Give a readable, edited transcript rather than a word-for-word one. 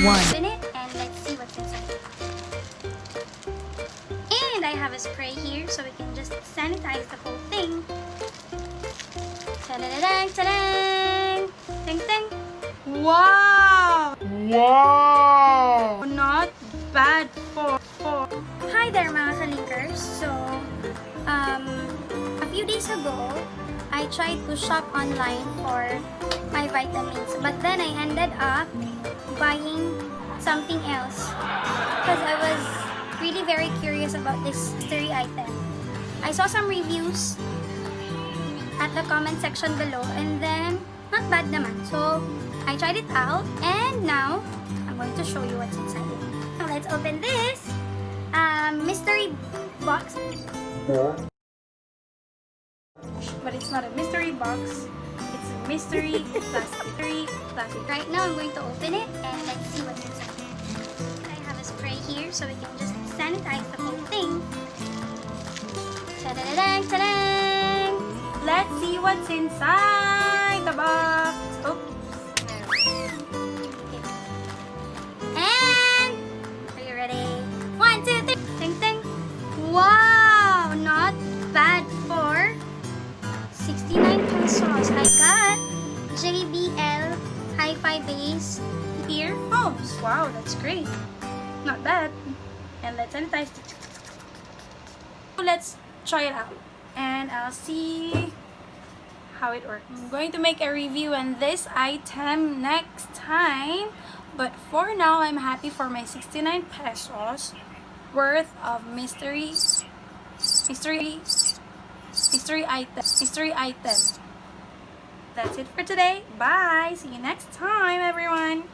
1. Open it and let's see what's inside. And I have a spray here so we can just sanitize the whole thing. Ta-da-da-dang, ta-dang! Ding-ding! Wow! Wow! Not bad for... Hi there mga kalingers! So, a few days ago, I tried to shop online for my vitamins. But then I ended up buying something else. Because I was really very curious about this mystery item. I saw some reviews at the comment section below and then not bad naman. So I tried it out and now I'm going to show you what's inside it. Now let's open this mystery box. But it's not a mystery box. It's a mystery plastic. Right now I'm going to open it and let's see what's inside. I have a spray here so we can just sanitize the whole thing. Ta-da-da-dang, ta-dang! Let's see what's inside the box. Oops. Okay. And are you ready? 1, 2, 3. Ting ting. Wow, not bad for 69 pesos. I got JBL Hi-Fi Base earphones. Wow, that's great. Not bad. And let's sanitize it. Let's try it out. And I'll see how it works. I'm going to make a review on this item next time. But for now, I'm happy for my 69 pesos worth of mystery item. That's it for today. Bye. See you next time, everyone.